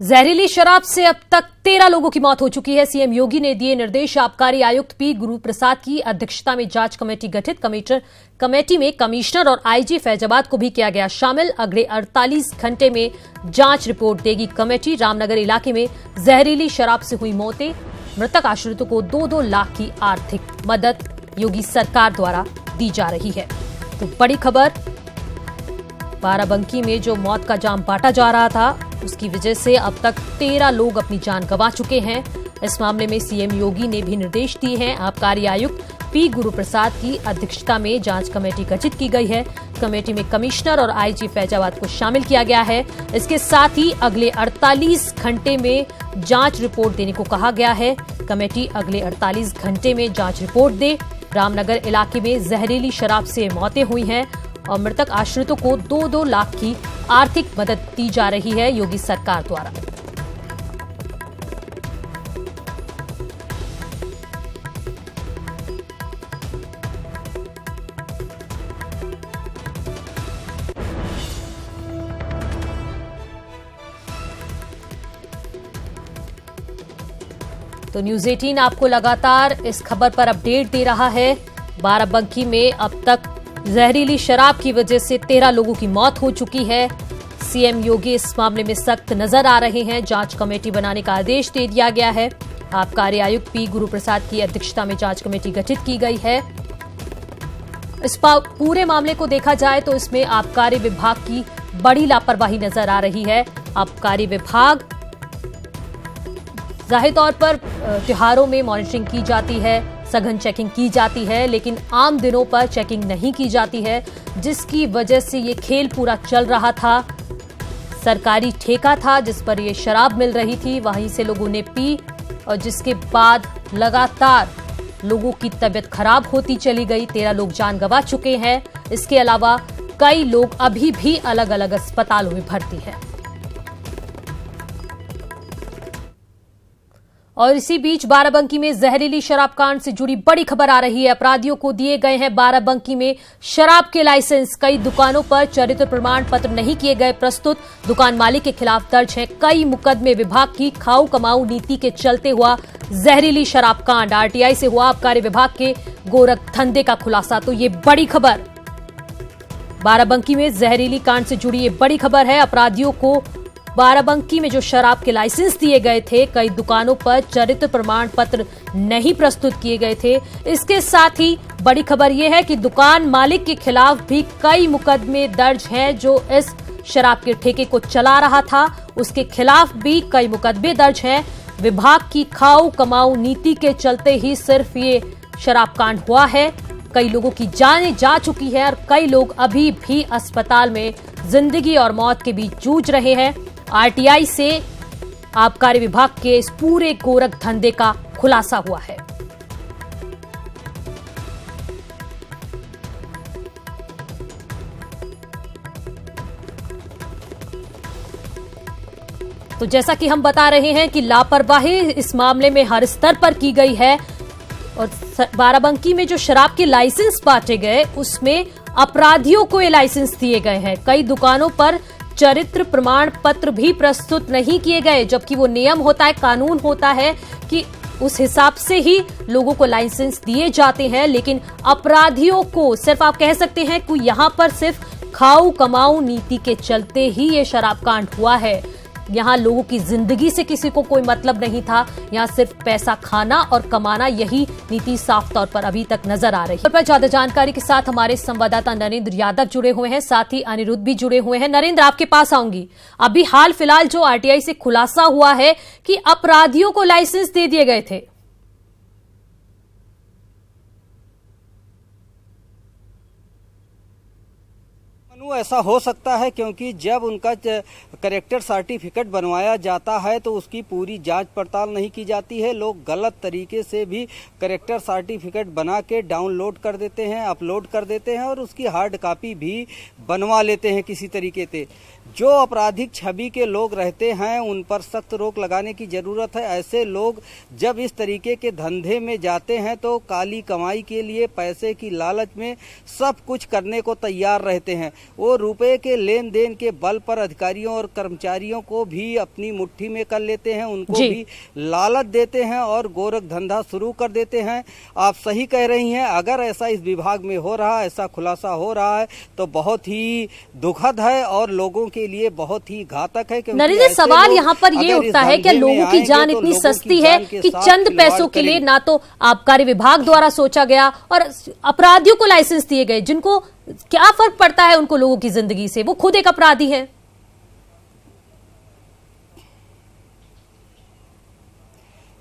जहरीली शराब से अब तक 13 लोगों की मौत हो चुकी है। सीएम योगी ने दिए निर्देश। आबकारी आयुक्त पी गुरुप्रसाद की अध्यक्षता में जांच कमेटी गठित। कमेटी में कमिश्नर और आईजी फैजाबाद को भी किया गया शामिल। अगले 48 घंटे में जांच रिपोर्ट देगी कमेटी। रामनगर इलाके में जहरीली शराब से हुई मौतें। मृतक आश्रितों को 2-2 लाख की आर्थिक मदद योगी सरकार द्वारा दी जा रही है। तो बड़ी खबर, बाराबंकी में जो मौत का जाम बांटा जा रहा था उसकी वजह से अब तक 13 लोग अपनी जान गंवा चुके हैं। इस मामले में सीएम योगी ने भी निर्देश दिए हैं। आबकारी आयुक्त पी गुरुप्रसाद की अध्यक्षता में जांच कमेटी गठित की गई है। कमेटी में कमिश्नर और आईजी फैजाबाद को शामिल किया गया है। इसके साथ ही अगले 48 घंटे में जांच रिपोर्ट देने को कहा गया है। कमेटी अगले 48 घंटे में जांच रिपोर्ट दे। रामनगर इलाके में जहरीली शराब से मौतें हुई हैं और मृतक आश्रितों को 2-2 लाख की आर्थिक मदद दी जा रही है योगी सरकार द्वारा। तो न्यूज़ 18 आपको लगातार इस खबर पर अपडेट दे रहा है। बाराबंकी में अब तक जहरीली शराब की वजह से 13 लोगों की मौत हो चुकी है। सीएम योगी इस मामले में सख्त नजर आ रहे हैं। जांच कमेटी बनाने का आदेश दे दिया गया है। आबकारी आयुक्त पी गुरुप्रसाद की अध्यक्षता में जांच कमेटी गठित की गई है। इस पूरे मामले को देखा जाए तो इसमें आबकारी विभाग की बड़ी लापरवाही नजर आ रही है। आबकारी विभाग जाहिर तौर पर त्योहारों में मॉनिटरिंग की जाती है, सघन चेकिंग की जाती है, लेकिन आम दिनों पर चेकिंग नहीं की जाती है, जिसकी वजह से ये खेल पूरा चल रहा था। सरकारी ठेका था जिस पर ये शराब मिल रही थी, वहीं से लोगों ने पी और जिसके बाद लगातार लोगों की तबीयत खराब होती चली गई। 13 लोग जान गंवा चुके हैं। इसके अलावा कई लोग अभी भी अलग अलग अस्पतालों में भर्ती हैं। और इसी बीच बाराबंकी में जहरीली शराब कांड से जुड़ी बड़ी खबर आ रही है। अपराधियों को दिए गए हैं बाराबंकी में शराब के लाइसेंस। कई दुकानों पर चरित्र प्रमाण पत्र नहीं किए गए प्रस्तुत। दुकान मालिक के खिलाफ दर्ज है कई मुकदमे। विभाग की खाऊ कमाऊ नीति के चलते हुआ जहरीली शराब कांड। आरटीआई से हुआ आबकारी विभाग के गोरख धंधे का खुलासा। तो ये बड़ी खबर, बाराबंकी में जहरीली कांड से जुड़ी ये बड़ी खबर है। अपराधियों को बाराबंकी में जो शराब के लाइसेंस दिए गए थे, कई दुकानों पर चरित्र प्रमाण पत्र नहीं प्रस्तुत किए गए थे। इसके साथ ही बड़ी खबर यह है कि दुकान मालिक के खिलाफ भी कई मुकदमे दर्ज हैं। जो इस शराब के ठेके को चला रहा था उसके खिलाफ भी कई मुकदमे दर्ज हैं। विभाग की खाऊ कमाऊ नीति के चलते ही सिर्फ ये शराब कांड हुआ है। कई लोगों की जानें जा चुकी है और कई लोग अभी भी अस्पताल में जिंदगी और मौत के बीच जूझ रहे हैं। आरटीआई से आबकारी विभाग के इस पूरे गोरख धंधे का खुलासा हुआ है। तो जैसा कि हम बता रहे हैं कि लापरवाही इस मामले में हर स्तर पर की गई है और बाराबंकी में जो शराब के लाइसेंस बांटे गए उसमें अपराधियों को ये लाइसेंस दिए गए हैं। कई दुकानों पर चरित्र प्रमाण पत्र भी प्रस्तुत नहीं किए गए, जबकि वो नियम होता है, कानून होता है कि उस हिसाब से ही लोगों को लाइसेंस दिए जाते हैं। लेकिन अपराधियों को सिर्फ आप कह सकते हैं कि यहां पर सिर्फ खाऊ कमाऊ नीति के चलते ही ये शराब कांड हुआ है। यहां लोगों की जिंदगी से किसी को कोई मतलब नहीं था। यहां सिर्फ पैसा खाना और कमाना, यही नीति साफ तौर पर अभी तक नजर आ रही है। पर ज्यादा जानकारी के साथ हमारे संवाददाता नरेंद्र यादव जुड़े हुए हैं, साथ ही अनिरुद्ध भी जुड़े हुए हैं। नरेंद्र, आपके पास आऊंगी। अभी हाल फिलहाल जो आरटीआई से खुलासा हुआ है कि अपराधियों को लाइसेंस दे दिए गए थे। ऐसा हो सकता है क्योंकि जब उनका करेक्टर सर्टिफिकेट बनवाया जाता है तो उसकी पूरी जांच पड़ताल नहीं की जाती है। लोग गलत तरीके से भी करेक्टर सर्टिफिकेट बना के डाउनलोड कर देते हैं, अपलोड कर देते हैं और उसकी हार्ड कॉपी भी बनवा लेते हैं किसी तरीके से। जो आपराधिक छवि के लोग रहते हैं उन पर सख्त रोक लगाने की जरूरत है। ऐसे लोग जब इस तरीके के धंधे में जाते हैं तो काली कमाई के लिए पैसे की लालच में सब कुछ करने को तैयार रहते हैं। वो रुपए के लेन देन के बल पर अधिकारियों और कर्मचारियों को भी अपनी मुट्ठी में कर लेते हैं, उनको भी लालच देते हैं और गोरख धंधा शुरू कर देते हैं। आप सही कह रही हैं, अगर ऐसा इस विभाग में हो रहा है, ऐसा खुलासा हो रहा है तो बहुत ही दुखद है और लोगों के लिए बहुत ही घातक है। नरेंद्र, सवाल यहाँ पर ये उठता है कि लोगों की जान इतनी सस्ती है कि चंद पैसों के लिए ना तो आबकारी विभाग द्वारा सोचा गया और अपराधियों को लाइसेंस दिए गए, जिनको क्या फर्क पड़ता है उनको लोगों की जिंदगी से, वो खुद एक अपराधी है।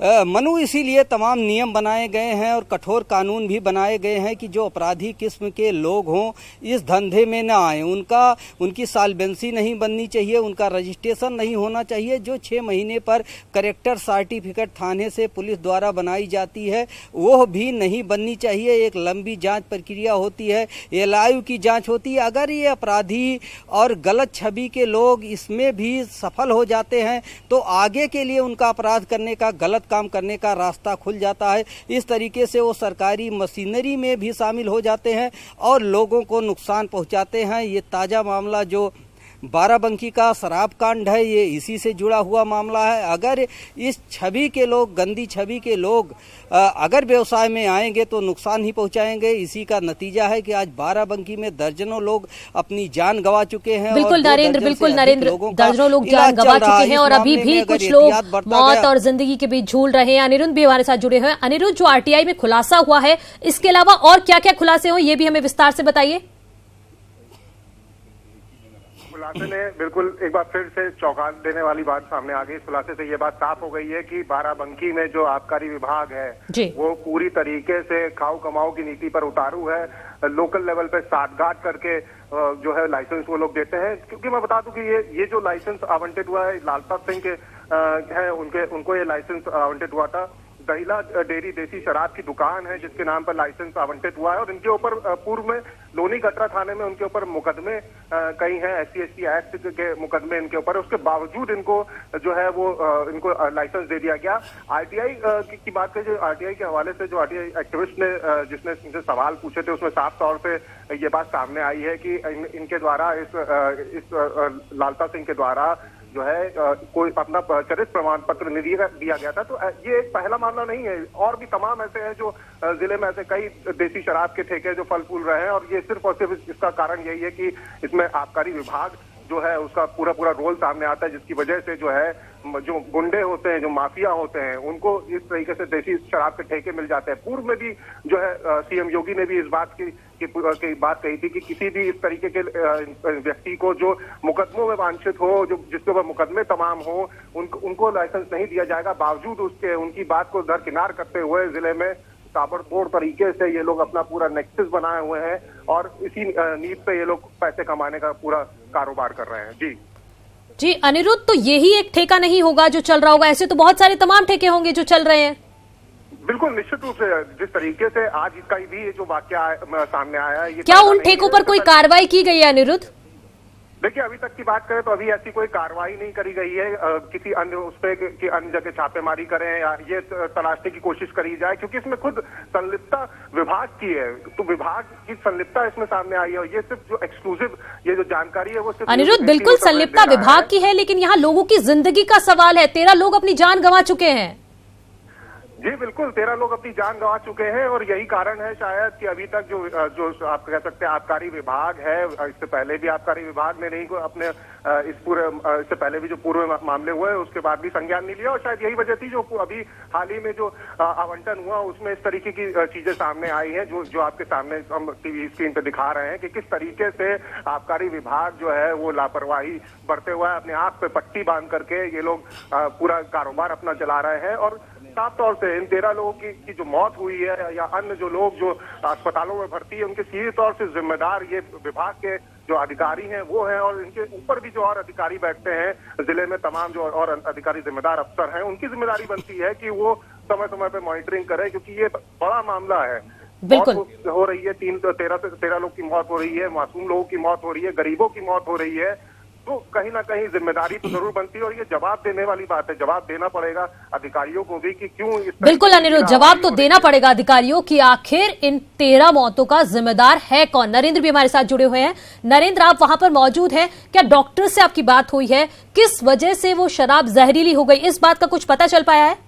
मनु, इसीलिए तमाम नियम बनाए गए हैं और कठोर कानून भी बनाए गए हैं कि जो अपराधी किस्म के लोग हों इस धंधे में ना आए। उनकी सालबेंसी नहीं बननी चाहिए, उनका रजिस्ट्रेशन नहीं होना चाहिए। जो 6 महीने पर करेक्टर सर्टिफिकेट थाने से पुलिस द्वारा बनाई जाती है वो भी नहीं बननी चाहिए। एक लंबी जांच प्रक्रिया होती है, एलआईयू की जांच होती है। अगर ये अपराधी और गलत छवि के लोग इसमें भी सफल हो जाते हैं तो आगे के लिए उनका अपराध करने का, गलत काम करने का रास्ता खुल जाता है। इस तरीके से वो सरकारी मशीनरी में भी शामिल हो जाते हैं और लोगों को नुकसान पहुंचाते हैं। ये ताजा मामला जो बाराबंकी का शराब कांड है ये इसी से जुड़ा हुआ मामला है। अगर इस छवि के लोग, गंदी छवि के लोग अगर व्यवसाय में आएंगे तो नुकसान ही पहुंचाएंगे। इसी का नतीजा है कि आज बाराबंकी में दर्जनों लोग अपनी जान गंवा चुके हैं। बिल्कुल नरेंद्र, दर्जनों लोग जान गंवा चुके हैं और अभी भी कुछ लोग मौत और जिंदगी के बीच झूल रहे हैं। अनिरुद्ध भी हमारे साथ जुड़े हुए हैं। अनिरुद्ध, जो आरटीआई में खुलासा हुआ है इसके अलावा और क्या क्या खुलासे हुए ये भी हमें विस्तार से बताइए। खुलासे ने बिल्कुल एक बार फिर से चौंका देने वाली बात सामने आ गई। इस खुलासे से ये बात साफ हो गई है कि बाराबंकी में जो आबकारी विभाग है वो पूरी तरीके से खाऊ कमाऊ की नीति पर उतारू है। लोकल लेवल पे साठगांठ करके जो है लाइसेंस वो लोग देते हैं। क्योंकि मैं बता दूं कि ये जो लाइसेंस आवंटित हुआ है लालता सिंह के है, उनको ये लाइसेंस आवंटित हुआ था। दहिला डेयरी देसी शराब की दुकान है जिसके नाम पर लाइसेंस आवंटित हुआ है और इनके ऊपर पूर्व में लोनी कटरा थाने में उनके ऊपर मुकदमे कई हैं, SC/ST एक्ट के मुकदमे इनके ऊपर। उसके बावजूद इनको जो है वो इनको लाइसेंस दे दिया गया। आरटीआई की बात करें, जो आरटीआई के हवाले से जो आरटीआई एक्टिविस्ट ने जिसने इनसे सवाल पूछे थे उसमें साफ तौर से ये बात सामने आई है कि इनके द्वारा इस लालता सिंह के द्वारा जो है कोई अपना चरित्र प्रमाण पत्र नहीं दिया गया था। तो ये एक पहला मामला नहीं है, और भी तमाम ऐसे हैं जो जिले में ऐसे कई देसी शराब के ठेके जो फल फूल रहे हैं और ये सिर्फ और सिर्फ इसका कारण यही है कि इसमें आबकारी विभाग जो है उसका पूरा रोल सामने आता है, जिसकी वजह से जो है जो गुंडे होते हैं, जो माफिया होते हैं, उनको इस तरीके से देसी शराब के ठेके मिल जाते हैं। पूर्व में भी जो है सीएम योगी ने भी इस बात की बात कही थी कि किसी भी इस तरीके के व्यक्ति को जो मुकदमों में वांछित हो, जो जिसके ऊपर मुकदमे तमाम हो, उनको लाइसेंस नहीं दिया जाएगा। बावजूद उसके उनकी बात को दरकिनार करते हुए जिले में ताबड़तोड़ तरीके से ये लोग अपना पूरा नेक्सस बनाए हुए हैं और इसी नीड पे ये लोग पैसे कमाने का पूरा कारोबार कर रहे हैं। जी अनिरुद्ध, तो यही एक ठेका नहीं होगा जो चल रहा होगा, ऐसे तो बहुत सारे तमाम ठेके होंगे जो चल रहे हैं। बिल्कुल निश्चित रूप से जिस तरीके से आज इसका भी जो वाकया सामने आया है, क्या उन ठेकों पर कोई कार्रवाई की गई है अनिरुद्ध? देखिए, अभी तक की बात करें तो अभी ऐसी कोई कार्रवाई नहीं करी गई है। किसी अन्य उस पे कि अन्य जगह छापेमारी करें या ये तलाशने की कोशिश करी जाए, क्योंकि इसमें खुद संलिप्तता विभाग की है। तो विभाग की संलिप्तता इसमें सामने आई है और ये सिर्फ जो एक्सक्लूसिव ये जो जानकारी है वो सिर्फ अनिरुद्ध बिल्कुल संलिप्तता विभाग की है, लेकिन यहाँ लोगों की जिंदगी का सवाल है। 13 लोग अपनी जान गंवा चुके हैं। जी बिल्कुल, 13 लोग अपनी जान गंवा चुके हैं और यही कारण है शायद कि अभी तक जो आप कह सकते हैं आबकारी विभाग है, इससे पहले भी आबकारी विभाग ने नहीं अपने इससे पहले भी जो पूर्व मामले हुए उसके बाद भी संज्ञान नहीं लिया और शायद यही वजह थी जो अभी हाल ही में जो आवंटन हुआ उसमें इस तरीके की चीजें सामने आई हैं जो आपके सामने हम टीवी स्क्रीन पे दिखा रहे हैं कि किस तरीके से आबकारी विभाग जो है वो लापरवाही बरते हुआ है। अपने आंख पे पट्टी बांध करके ये लोग पूरा कारोबार अपना चला रहे हैं और साफ तौर से इन 13 लोगों की जो मौत हुई है या अन्य जो लोग जो अस्पतालों में भर्ती है उनके सीधे तौर से जिम्मेदार ये विभाग के जो अधिकारी हैं वो हैं और इनके ऊपर भी जो और अधिकारी बैठते हैं जिले में, तमाम जो और अधिकारी जिम्मेदार अफसर हैं, उनकी जिम्मेदारी बनती है कि वो समय समय पे मॉनिटरिंग करें, क्योंकि ये बड़ा मामला है। बिल्कुल हो रही है, 13 लोग की मौत हो रही है, मासूम लोगों की मौत हो रही है, गरीबों की मौत हो रही है। तो कहीं ना कहीं जिम्मेदारी तो जरूर बनती है और ये जवाब देने वाली बात है। जवाब देना पड़ेगा अधिकारियों को भी कि क्यों इस बिल्कुल अनिरुद्ध, जवाब तो देना पड़ेगा अधिकारियों की आखिर इन 13 मौतों का जिम्मेदार है कौन। नरेंद्र भी हमारे साथ जुड़े हुए हैं। नरेंद्र, आप वहां पर मौजूद हैं, क्या डॉक्टर से आपकी बात हुई है? किस वजह से वो शराब जहरीली हो गई, इस बात का कुछ पता चल पाया है?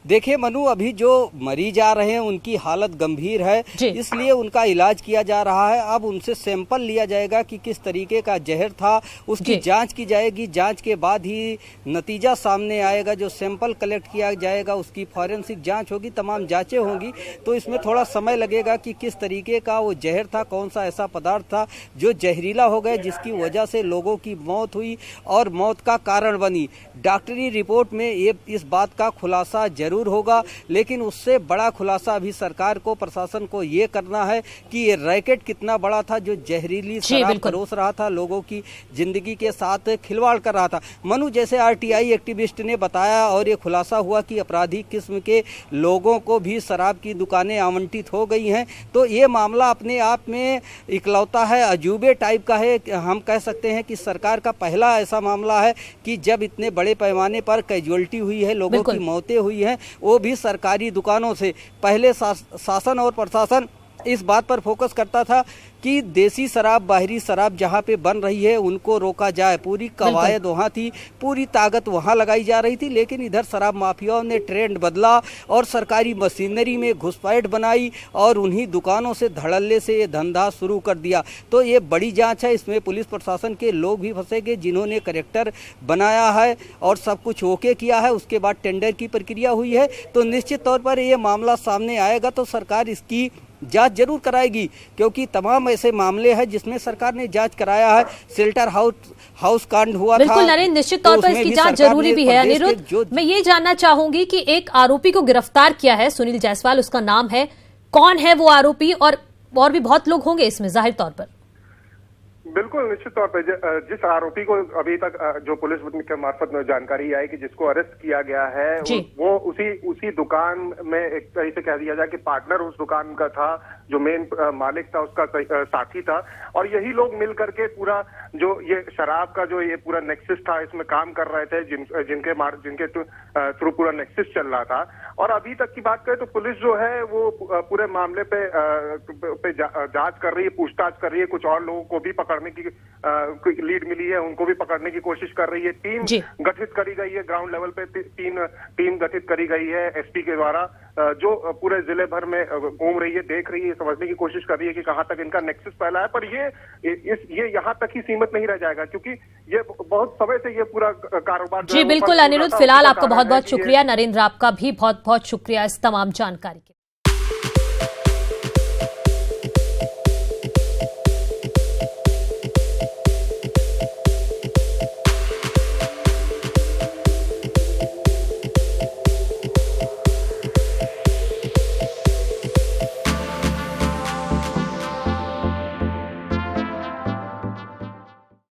देखिए मनु, अभी जो मरीज आ रहे हैं उनकी हालत गंभीर है, इसलिए उनका इलाज किया जा रहा है। अब उनसे सैंपल लिया जाएगा कि किस तरीके का जहर था, उसकी जांच की जाएगी। जांच के बाद ही नतीजा सामने आएगा। जो सैंपल कलेक्ट किया जाएगा उसकी फॉरेंसिक जांच होगी, तमाम जांचें होंगी। तो इसमें थोड़ा समय लगेगा कि किस तरीके का वो जहर था, कौन सा ऐसा पदार्थ था जो जहरीला हो गया, जिसकी वजह से लोगों की मौत हुई और मौत का कारण बनी। डॉक्टरी रिपोर्ट में ये इस बात का खुलासा जरूर होगा, लेकिन उससे बड़ा खुलासा अभी सरकार को, प्रशासन को ये करना है कि ये रैकेट कितना बड़ा था जो जहरीली शराब परोस रहा था, लोगों की जिंदगी के साथ खिलवाड़ कर रहा था। मनु, जैसे आरटीआई एक्टिविस्ट ने बताया और ये खुलासा हुआ कि अपराधी किस्म के लोगों को भी शराब की दुकानें आवंटित हो गई हैं, तो ये मामला अपने आप में इकलौता है, अजूबे टाइप का है। हम कह सकते हैं कि सरकार का पहला ऐसा मामला है कि जब इतने बड़े पैमाने पर कैजुअलिटी हुई है, लोगों की मौतें हुई हैं, वो भी सरकारी दुकानों से। पहले शासन और प्रशासन इस बात पर फोकस करता था कि देसी शराब, बाहरी शराब जहाँ पे बन रही है उनको रोका जाए। पूरी कवायद वहाँ थी, पूरी ताकत वहाँ लगाई जा रही थी। लेकिन इधर शराब माफियाओं ने ट्रेंड बदला और सरकारी मशीनरी में घुसपैठ बनाई और उन्हीं दुकानों से धड़ल्ले से ये धंधा शुरू कर दिया। तो ये बड़ी जांच है, इसमें पुलिस प्रशासन के लोग भी फंसेंगे जिन्होंने करेक्टर बनाया है और सब कुछ ओके किया है। उसके बाद टेंडर की प्रक्रिया हुई है, तो निश्चित तौर पर ये मामला सामने आएगा तो सरकार इसकी जांच जरूर कराएगी, क्योंकि तमाम ऐसे मामले हैं जिसमें सरकार ने जांच कराया है। शेल्टर हाउस कांड हुआ था। बिल्कुल नरेंद्र, निश्चित तौर पर इसकी जांच जरूरी भी है। अनिरुद्ध, मैं ये जानना चाहूंगी कि एक आरोपी को गिरफ्तार किया है, सुनील जायसवाल उसका नाम है। कौन है वो आरोपी? और भी बहुत लोग होंगे इसमें जाहिर तौर पर। बिल्कुल, निश्चित तौर पर जिस आरोपी को अभी तक जो पुलिस के मार्फत में जानकारी आई कि जिसको अरेस्ट किया गया है, वो उसी दुकान में एक तरह से कह दिया जाए कि पार्टनर उस दुकान का था, जो मेन मालिक था उसका साथी था। और यही लोग मिल करके पूरा जो ये शराब का जो ये पूरा नेक्सस था, इसमें काम कर रहे थे, जिनके थ्रू पूरा नेक्सस चल रहा था। और अभी तक की बात करें तो पुलिस जो है वो पूरे मामले पे जांच कर रही है, पूछताछ कर रही है। कुछ और लोगों को भी पकड़ने की लीड मिली है, उनको भी पकड़ने की कोशिश कर रही है। टीम गठित करी गई है, ग्राउंड लेवल पे टीम गठित करी गई है एसपी के द्वारा, जो पूरे जिले भर में घूम रही है, देख रही है, समझने की कोशिश कर रही है कि कहां तक इनका नेक्सस फैला है। पर ये यहां तक ही सीमित नहीं रह जाएगा, क्योंकि ये बहुत समय से ये पूरा कारोबार। जी बिल्कुल अनिरुद्ध, फिलहाल आपका बहुत बहुत शुक्रिया। नरेंद्र, आपका भी बहुत बहुत शुक्रिया इस तमाम जानकारी के